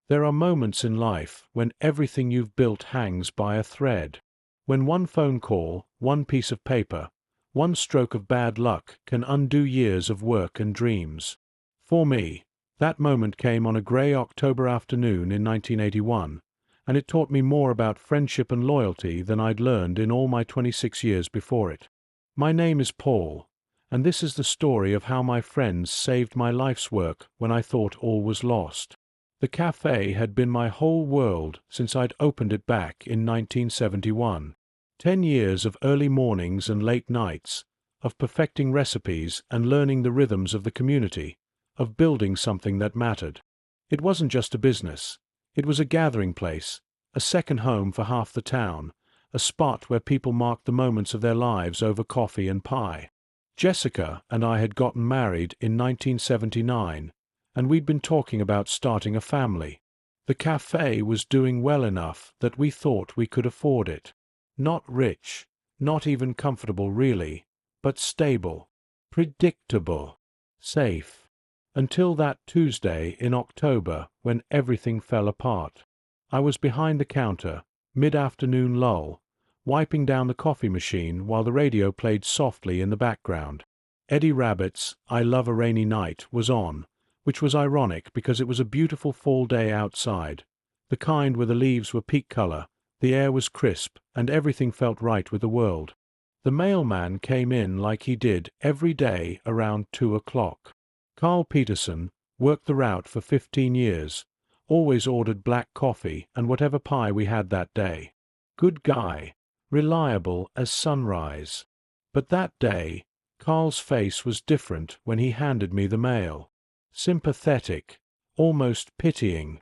There are moments in life when everything you've built hangs by a thread. When one phone call, one piece of paper, one stroke of bad luck can undo years of work and dreams. For me, that moment came on a grey October afternoon in 1981, and it taught me more about friendship and loyalty than I'd learned in all my 26 years before it. My name is Paul, and this is the story of how my friends saved my life's work when I thought all was lost. The cafe had been my whole world since I'd opened it back in 1971. 10 years of early mornings and late nights, of perfecting recipes and learning the rhythms of the community, of building something that mattered. It wasn't just a business. It was a gathering place, a second home for half the town, a spot where people marked the moments of their lives over coffee and pie. Jessica and I had gotten married in 1979, and we'd been talking about starting a family. The cafe was doing well enough that we thought we could afford it. Not rich, not even comfortable really, but stable, predictable, safe. Until that Tuesday in October when everything fell apart. I was behind the counter, mid-afternoon lull, wiping down the coffee machine while the radio played softly in the background. Eddie Rabbitt's "I Love a Rainy Night" was on, which was ironic because it was a beautiful fall day outside, the kind where the leaves were peak color, the air was crisp, and everything felt right with the world. The mailman came in like he did every day around 2 o'clock. Carl Peterson worked the route for 15 years, always ordered black coffee and whatever pie we had that day. Good guy, reliable as sunrise. But that day, Carl's face was different when he handed me the mail. Sympathetic, almost pitying.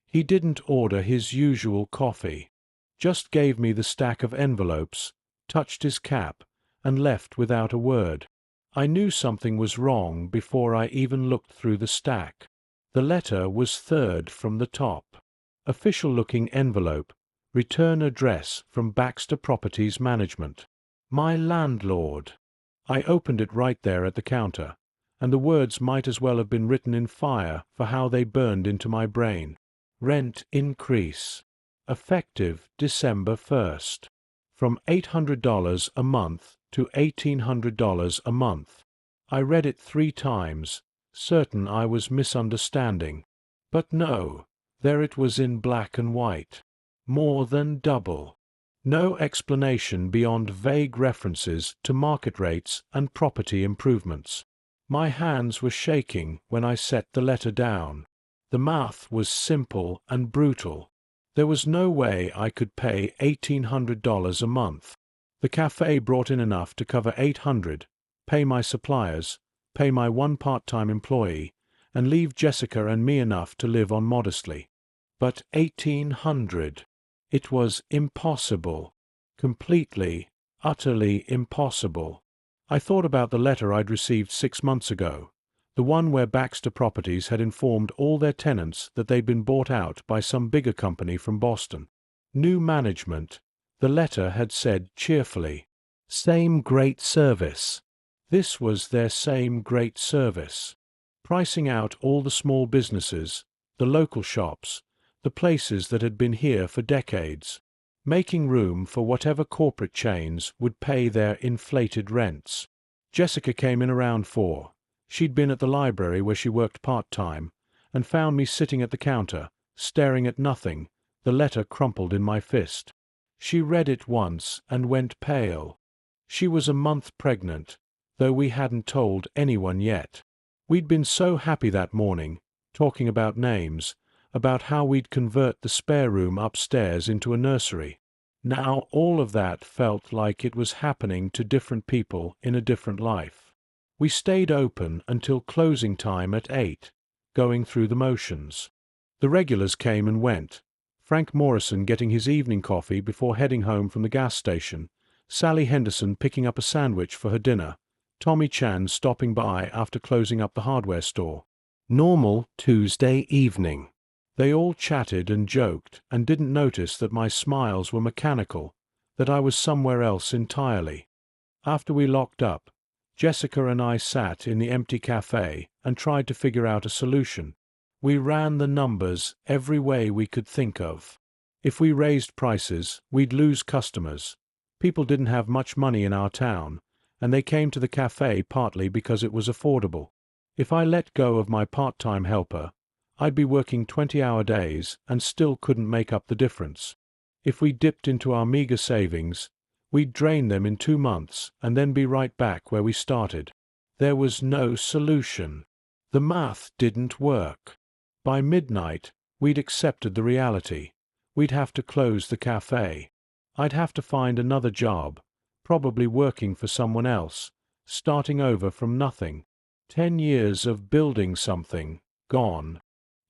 He didn't order his usual coffee, just gave me the stack of envelopes, touched his cap, and left without a word. I knew something was wrong before I even looked through the stack. The letter was third from the top. Official-looking envelope, return address from Baxter Properties Management. My landlord. I opened it right there at the counter, and the words might as well have been written in fire for how they burned into my brain. Rent increase. Effective December 1st. From $800 a month to $1,800 a month. I read it 3 times, certain I was misunderstanding. But no, there it was in black and white. More than double. No explanation beyond vague references to market rates and property improvements. My hands were shaking when I set the letter down. The math was simple and brutal. There was no way I could pay $1,800 a month. The cafe brought in enough to cover $800, pay my suppliers, pay my one part-time employee, and leave Jessica and me enough to live on modestly. But $1,800. It was impossible. Completely, utterly impossible. I thought about the letter I'd received 6 months ago, the one where Baxter Properties had informed all their tenants that they'd been bought out by some bigger company from Boston. New management. The letter had said cheerfully, "Same great service." This was their same great service. Pricing out all the small businesses, the local shops, the places that had been here for decades, making room for whatever corporate chains would pay their inflated rents. Jessica came in around 4. She'd been at the library where she worked part-time, and found me sitting at the counter, staring at nothing, the letter crumpled in my fist. She read it once and went pale. She was a month pregnant, though we hadn't told anyone yet. We'd been so happy that morning, talking about names, about how we'd convert the spare room upstairs into a nursery. Now all of that felt like it was happening to different people in a different life. We stayed open until closing time at 8, going through the motions. The regulars came and went. Frank Morrison getting his evening coffee before heading home from the gas station, Sally Henderson picking up a sandwich for her dinner, Tommy Chan stopping by after closing up the hardware store. Normal Tuesday evening. They all chatted and joked and didn't notice that my smiles were mechanical, that I was somewhere else entirely. After we locked up, Jessica and I sat in the empty cafe and tried to figure out a solution. We ran the numbers every way we could think of. If we raised prices, we'd lose customers. People didn't have much money in our town, and they came to the cafe partly because it was affordable. If I let go of my part-time helper, I'd be working 20-hour days and still couldn't make up the difference. If we dipped into our meager savings, we'd drain them in 2 months and then be right back where we started. There was no solution. The math didn't work. By midnight, we'd accepted the reality. We'd have to close the cafe. I'd have to find another job, probably working for someone else, starting over from nothing. 10 years of building something, gone.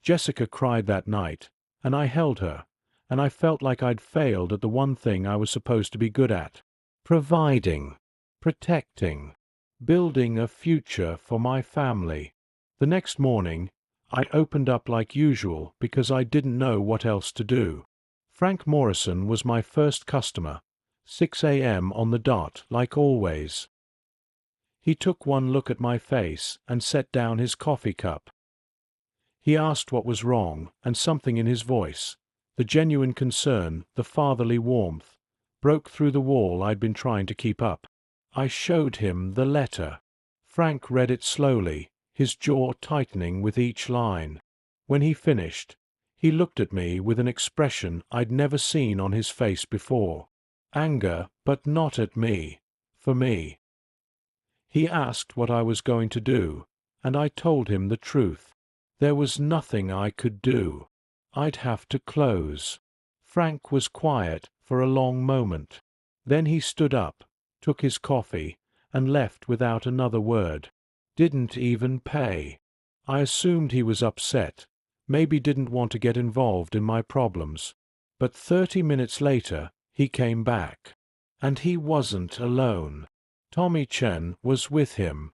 Jessica cried that night, and I held her, and I felt like I'd failed at the one thing I was supposed to be good at: providing, protecting, building a future for my family. The next morning, I opened up like usual because I didn't know what else to do. Frank Morrison was my first customer, 6 a.m. on the dot, like always. He took one look at my face and set down his coffee cup. He asked what was wrong, and something in his voice, the genuine concern, the fatherly warmth, broke through the wall I'd been trying to keep up. I showed him the letter. Frank read it slowly, his jaw tightening with each line. When he finished, he looked at me with an expression I'd never seen on his face before. Anger, but not at me. For me. He asked what I was going to do, and I told him the truth. There was nothing I could do. I'd have to close. Frank was quiet for a long moment. Then he stood up, took his coffee, and left without another word. Didn't even pay. I assumed he was upset, maybe didn't want to get involved in my problems. But 30 minutes later, he came back. And he wasn't alone. Tommy Chen was with him,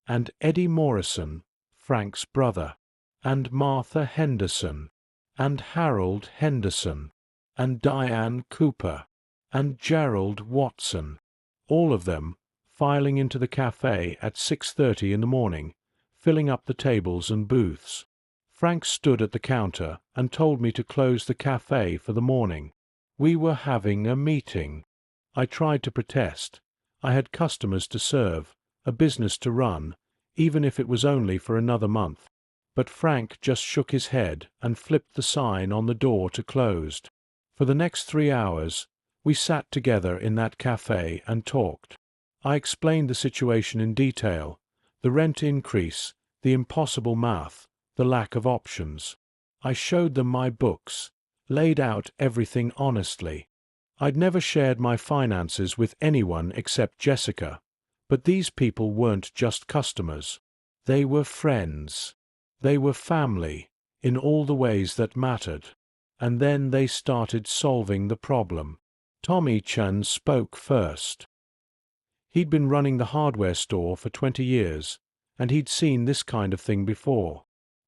and Eddie Morrison, Frank's brother, and Martha Henderson, and Harold Henderson, and Diane Cooper, and Gerald Watson, all of them filing into the cafe at 6:30 in the morning, filling up the tables and booths. Frank stood at the counter and told me to close the cafe for the morning. We were having a meeting. I tried to protest. I had customers to serve, a business to run, even if it was only for another month. But Frank just shook his head and flipped the sign on the door to closed. For the next 3 hours, we sat together in that cafe and talked. I explained the situation in detail, the rent increase, the impossible math, the lack of options. I showed them my books, laid out everything honestly. I'd never shared my finances with anyone except Jessica, but these people weren't just customers. They were friends. They were family, in all the ways that mattered. And then they started solving the problem. Tommy Chen spoke first. He'd been running the hardware store for 20 years, and he'd seen this kind of thing before.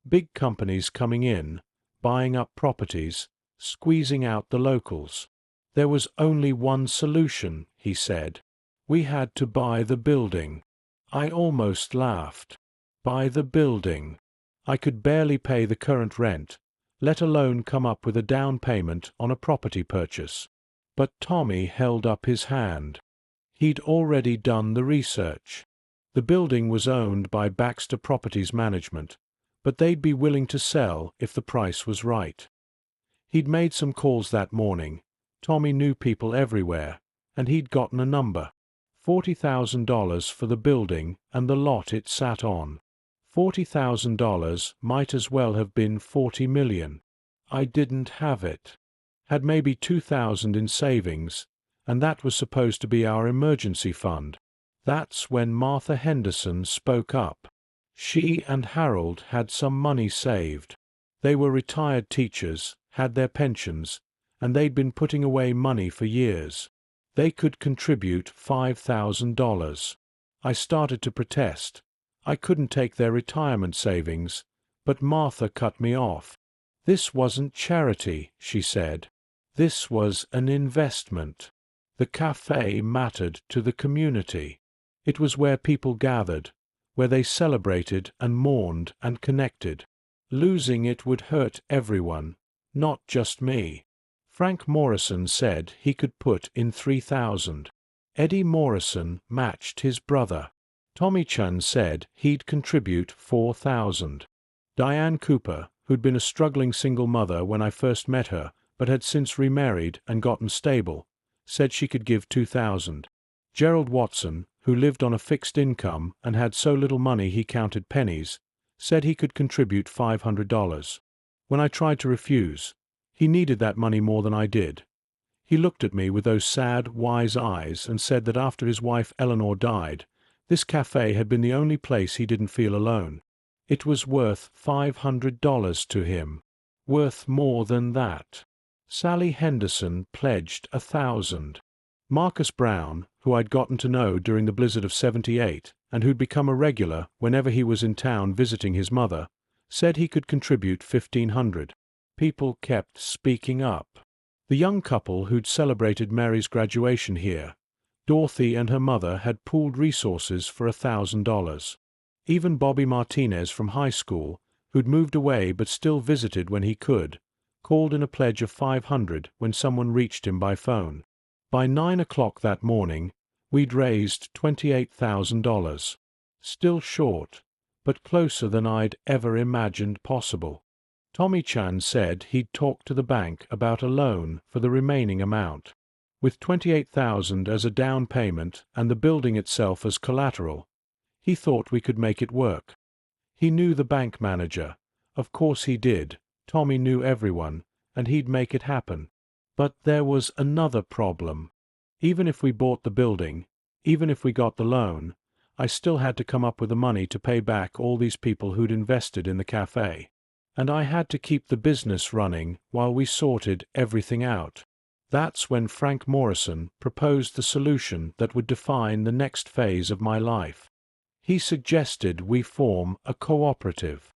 Big companies coming in, buying up properties, squeezing out the locals. There was only one solution, he said. We had to buy the building. I almost laughed. Buy the building. I could barely pay the current rent, let alone come up with a down payment on a property purchase. But Tommy held up his hand. He'd already done the research. The building was owned by Baxter Properties Management, but they'd be willing to sell if the price was right. He'd made some calls that morning. Tommy knew people everywhere, and he'd gotten a number. $40,000 for the building and the lot it sat on. $40,000 might as well have been 40 million. I didn't have it. Had maybe 2,000 in savings, and that was supposed to be our emergency fund. That's when Martha Henderson spoke up. She and Harold had some money saved. They were retired teachers, had their pensions, and they'd been putting away money for years. They could contribute $5,000. I started to protest. I couldn't take their retirement savings, but Martha cut me off. This wasn't charity, she said. This was an investment. The cafe mattered to the community. It was where people gathered, where they celebrated and mourned and connected. Losing it would hurt everyone, not just me. Frank Morrison said he could put in 3,000. Eddie Morrison matched his brother. Tommy Chun said he'd contribute 4,000. Diane Cooper, who'd been a struggling single mother when I first met her, but had since remarried and gotten stable, said she could give 2,000. Gerald Watson, who lived on a fixed income and had so little money he counted pennies, said he could contribute $500. When I tried to refuse, he needed that money more than I did. He looked at me with those sad, wise eyes and said that after his wife Eleanor died, this cafe had been the only place he didn't feel alone. It was worth $500 to him. Worth more than that. Sally Henderson pledged 1,000. Marcus Brown, who I'd gotten to know during the blizzard of '78 and who'd become a regular whenever he was in town visiting his mother, said he could contribute 1,500. People kept speaking up. The young couple who'd celebrated Mary's graduation here, Dorothy and her mother, had pooled resources for $1,000. Even Bobby Martinez from high school, who'd moved away but still visited when he could, called in a pledge of 500 when someone reached him by phone. By 9 o'clock that morning, we'd raised $28,000. Still short, but closer than I'd ever imagined possible. Tommy Chan said he'd talked to the bank about a loan for the remaining amount. With $28,000 as a down payment and the building itself as collateral, he thought we could make it work. He knew the bank manager. Of course he did. Tommy knew everyone, and he'd make it happen. But there was another problem. Even if we bought the building, even if we got the loan, I still had to come up with the money to pay back all these people who'd invested in the cafe. And I had to keep the business running while we sorted everything out. That's when Frank Morrison proposed the solution that would define the next phase of my life. He suggested we form a cooperative.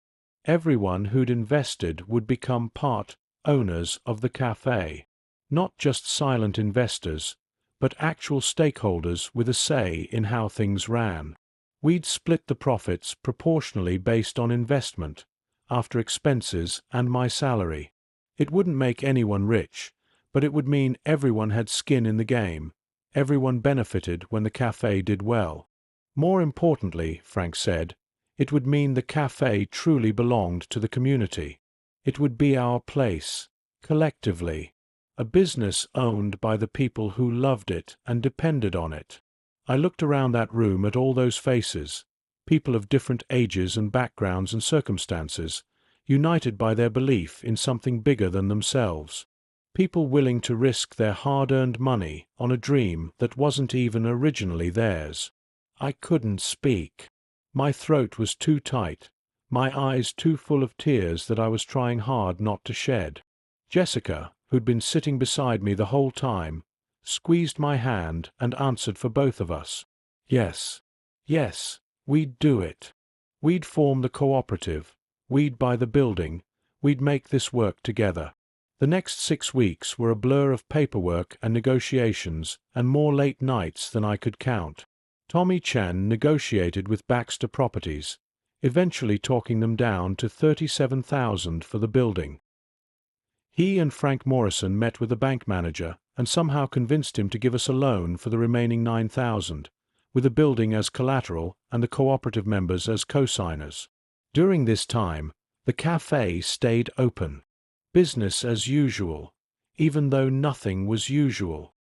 Everyone who'd invested would become part owners of the cafe. Not just silent investors, but actual stakeholders with a say in how things ran. We'd split the profits proportionally based on investment, after expenses and my salary. It wouldn't make anyone rich, but it would mean everyone had skin in the game. Everyone benefited when the cafe did well. More importantly, Frank said, it would mean the cafe truly belonged to the community. It would be our place, collectively. A business owned by the people who loved it and depended on it. I looked around that room at all those faces, people of different ages and backgrounds and circumstances, united by their belief in something bigger than themselves. People willing to risk their hard-earned money on a dream that wasn't even originally theirs. I couldn't speak. My throat was too tight, my eyes too full of tears that I was trying hard not to shed. Jessica, who'd been sitting beside me the whole time, squeezed my hand and answered for both of us. Yes, yes, we'd do it. We'd form the cooperative, we'd buy the building, we'd make this work together. The next 6 weeks were a blur of paperwork and negotiations and more late nights than I could count. Tommy Chan negotiated with Baxter Properties, eventually talking them down to $37,000 for the building. He and Frank Morrison met with the bank manager and somehow convinced him to give us a loan for the remaining $9,000, with the building as collateral and the cooperative members as co-signers. During this time, the cafe stayed open. Business as usual, even though nothing was usual.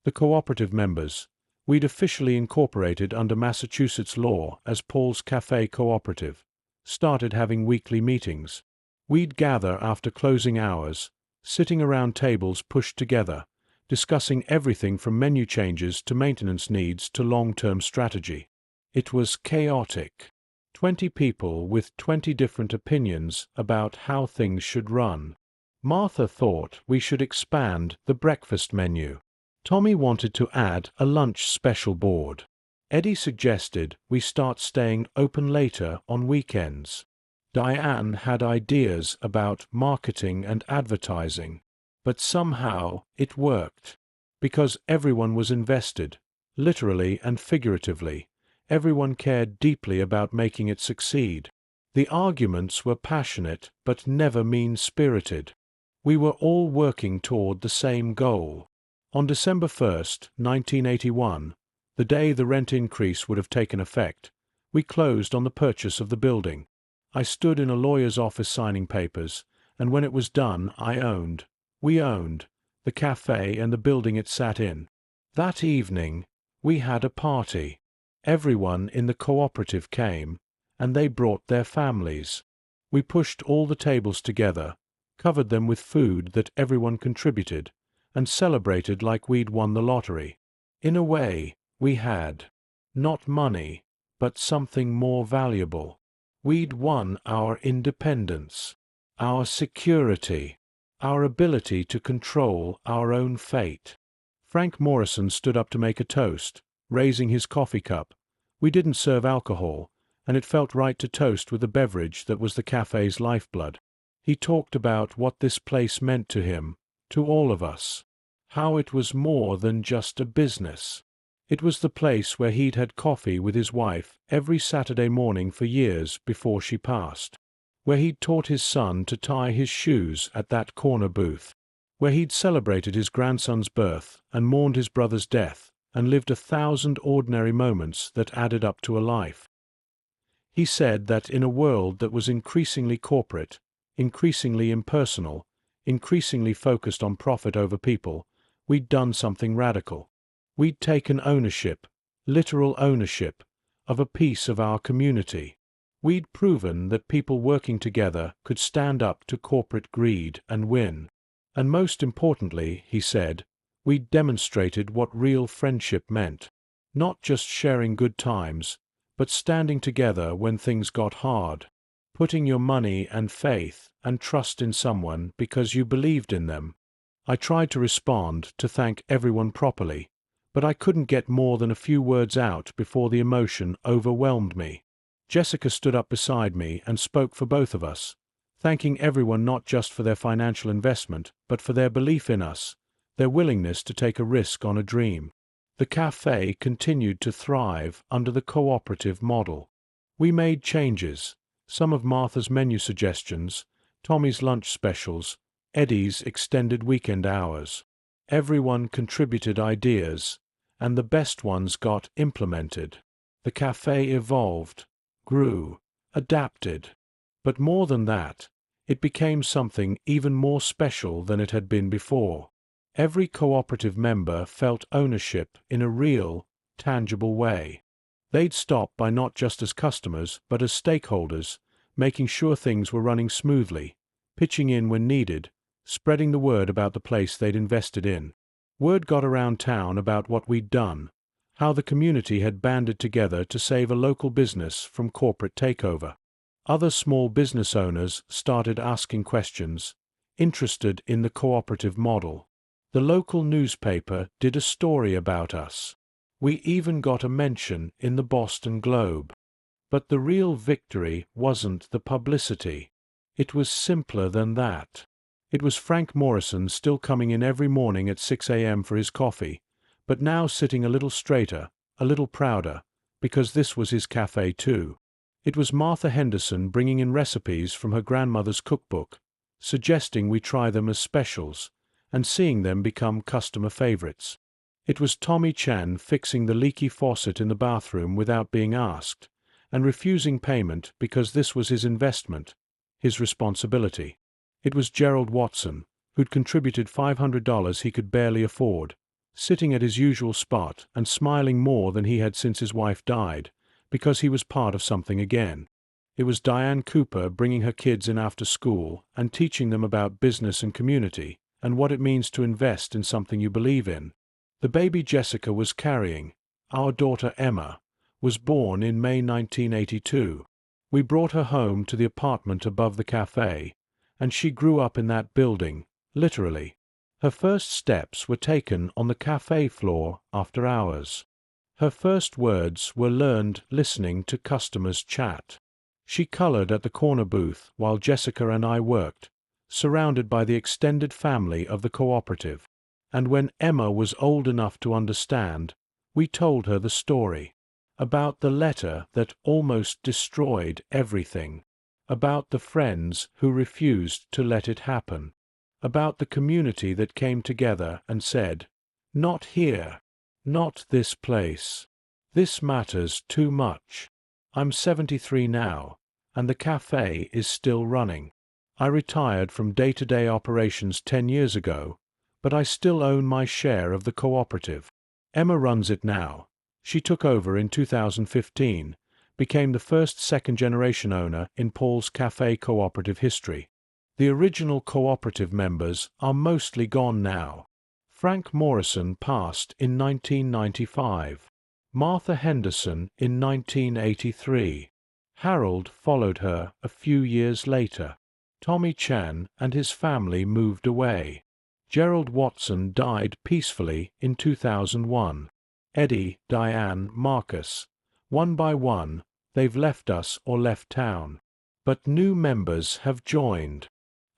The cooperative members, we'd officially incorporated under Massachusetts law as Paul's Cafe Cooperative, started having weekly meetings. We'd gather after closing hours, sitting around tables pushed together, discussing everything from menu changes to maintenance needs to long-term strategy. It was chaotic. 20 people with 20 different opinions about how things should run. Martha thought we should expand the breakfast menu. Tommy wanted to add a lunch special board. Eddie suggested we start staying open later on weekends. Diane had ideas about marketing and advertising, but somehow it worked. Because everyone was invested, literally and figuratively, everyone cared deeply about making it succeed. The arguments were passionate but never mean-spirited. We were all working toward the same goal. On December 1st, 1981, the day the rent increase would have taken effect, we closed on the purchase of the building. I stood in a lawyer's office signing papers, and when it was done, we owned, the cafe and the building it sat in. That evening, we had a party. Everyone in the cooperative came, and they brought their families. We pushed all the tables together, covered them with food that everyone contributed, and celebrated like we'd won the lottery. In a way, we had. Not money, but something more valuable. We'd won our independence, our security, our ability to control our own fate. Frank Morrison stood up to make a toast, raising his coffee cup. We didn't serve alcohol, and it felt right to toast with the beverage that was the cafe's lifeblood. He talked about what this place meant to him, to all of us. How it was more than just a business. It was the place where he'd had coffee with his wife every Saturday morning for years before she passed. Where he'd taught his son to tie his shoes at that corner booth. Where he'd celebrated his grandson's birth and mourned his brother's death and lived 1,000 ordinary moments that added up to a life. He said that in a world that was increasingly corporate, increasingly impersonal, increasingly focused on profit over people, we'd done something radical. We'd taken ownership, literal ownership, of a piece of our community. We'd proven that people working together could stand up to corporate greed and win. And most importantly, he said, we'd demonstrated what real friendship meant. Not just sharing good times, but standing together when things got hard. Putting your money and faith and trust in someone because you believed in them. I tried to respond to thank everyone properly, but I couldn't get more than a few words out before the emotion overwhelmed me. Jessica stood up beside me and spoke for both of us, thanking everyone not just for their financial investment, but for their belief in us, their willingness to take a risk on a dream. The cafe continued to thrive under the cooperative model. We made changes, some of Martha's menu suggestions, Tommy's lunch specials, Eddie's extended weekend hours. Everyone contributed ideas, and the best ones got implemented. The cafe evolved, grew, adapted. But more than that, it became something even more special than it had been before. Every cooperative member felt ownership in a real, tangible way. They'd stop by not just as customers, but as stakeholders, making sure things were running smoothly, pitching in when needed, spreading the word about the place they'd invested in. Word got around town about what we'd done, how the community had banded together to save a local business from corporate takeover. Other small business owners started asking questions, interested in the cooperative model. The local newspaper did a story about us. We even got a mention in the Boston Globe. But the real victory wasn't the publicity. It was simpler than that. It was Frank Morrison still coming in every morning at 6 a.m. for his coffee, but now sitting a little straighter, a little prouder, because this was his cafe too. It was Martha Henderson bringing in recipes from her grandmother's cookbook, suggesting we try them as specials, and seeing them become customer favorites. It was Tommy Chan fixing the leaky faucet in the bathroom without being asked, and refusing payment because this was his investment, his responsibility. It was Gerald Watson, who'd contributed $500 he could barely afford, sitting at his usual spot and smiling more than he had since his wife died, because he was part of something again. It was Diane Cooper bringing her kids in after school and teaching them about business and community, and what it means to invest in something you believe in. The baby Jessica was carrying, our daughter Emma, was born in May 1982. We brought her home to the apartment above the cafe, and she grew up in that building, literally. Her first steps were taken on the cafe floor after hours. Her first words were learned listening to customers chat. She colored at the corner booth while Jessica and I worked, surrounded by the extended family of the cooperative. And when Emma was old enough to understand, we told her the story about the letter that almost destroyed everything. about the friends who refused to let it happen, about the community that came together and said, "Not here, not this place. This matters too much." I'm 73 now, and the cafe is still running. I retired from day-to-day operations 10 years ago, but I still own my share of the cooperative. Emma runs it now. She took over in 2015, became the first second-generation owner in Paul's Cafe cooperative history. The original cooperative members are mostly gone now. Frank Morrison passed in 1995. Martha Henderson in 1983. Harold followed her a few years later. Tommy Chan and his family moved away. Gerald Watson died peacefully in 2001. Eddie, Diane, Marcus. One by one, they've left us or left town. But new members have joined.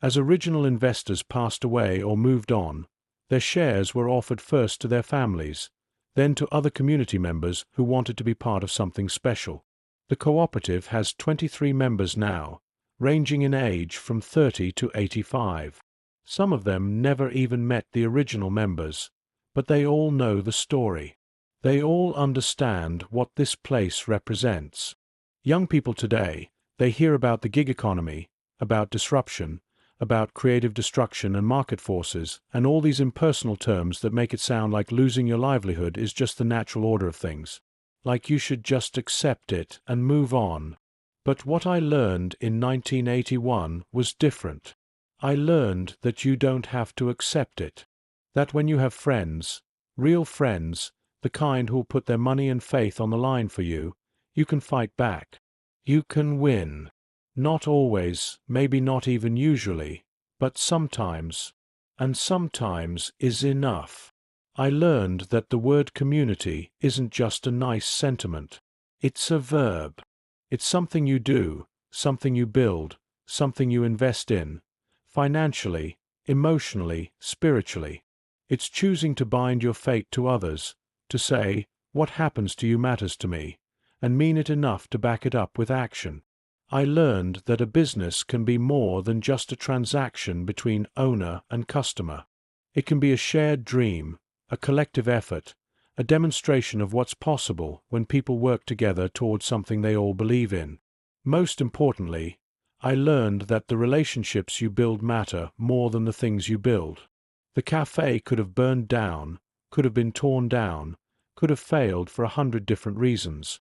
As original investors passed away or moved on, their shares were offered first to their families, then to other community members who wanted to be part of something special. The cooperative has 23 members now, ranging in age from 30 to 85. Some of them never even met the original members, but they all know the story. They all understand what this place represents. Young people today, they hear about the gig economy, about disruption, about creative destruction and market forces, and all these impersonal terms that make it sound like losing your livelihood is just the natural order of things. Like you should just accept it and move on. But what I learned in 1981 was different. I learned that you don't have to accept it. That when you have friends, real friends, the kind who'll put their money and faith on the line for you, you can fight back. You can win. Not always, maybe not even usually, but sometimes. And sometimes is enough. I learned that the word community isn't just a nice sentiment. It's a verb. It's something you do, something you build, something you invest in, financially, emotionally, spiritually. It's choosing to bind your fate to others, to say, what happens to you matters to me, and mean it enough to back it up with action. I learned that a business can be more than just a transaction between owner and customer. It can be a shared dream, a collective effort, a demonstration of what's possible when people work together towards something they all believe in. Most importantly, I learned that the relationships you build matter more than the things you build. The cafe could have burned down, could have been torn down, could have failed for 100 different reasons.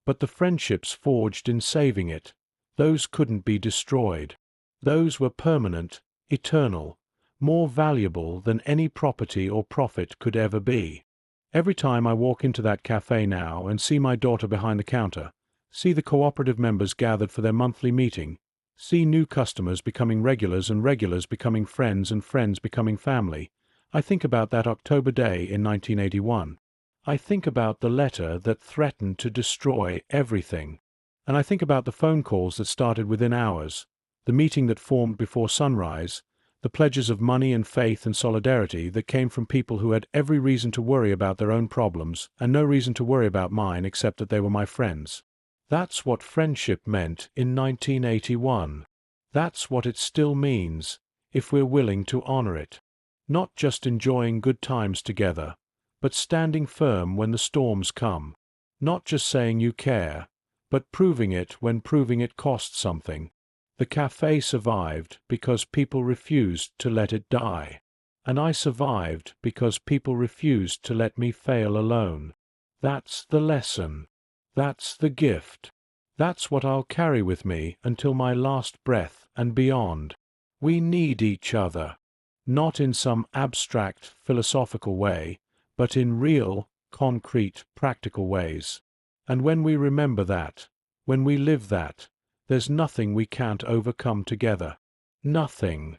But the friendships forged in saving it, those couldn't be destroyed. Those were permanent, eternal, more valuable than any property or profit could ever be. Every time I walk into that cafe now and see my daughter behind the counter, see the cooperative members gathered for their monthly meeting, see new customers becoming regulars and regulars becoming friends and friends becoming family, I think about that October day in 1981. I think about the letter that threatened to destroy everything. And I think about the phone calls that started within hours, the meeting that formed before sunrise, the pledges of money and faith and solidarity that came from people who had every reason to worry about their own problems and no reason to worry about mine except that they were my friends. That's what friendship meant in 1981. That's what it still means, if we're willing to honor it. Not just enjoying good times together, but standing firm when the storms come. Not just saying you care, but proving it when proving it costs something. The cafe survived because people refused to let it die. And I survived because people refused to let me fail alone. That's the lesson. That's the gift. That's what I'll carry with me until my last breath and beyond. We need each other. Not in some abstract, philosophical way, but in real, concrete, practical ways. And when we remember that, when we live that, there's nothing we can't overcome together. Nothing.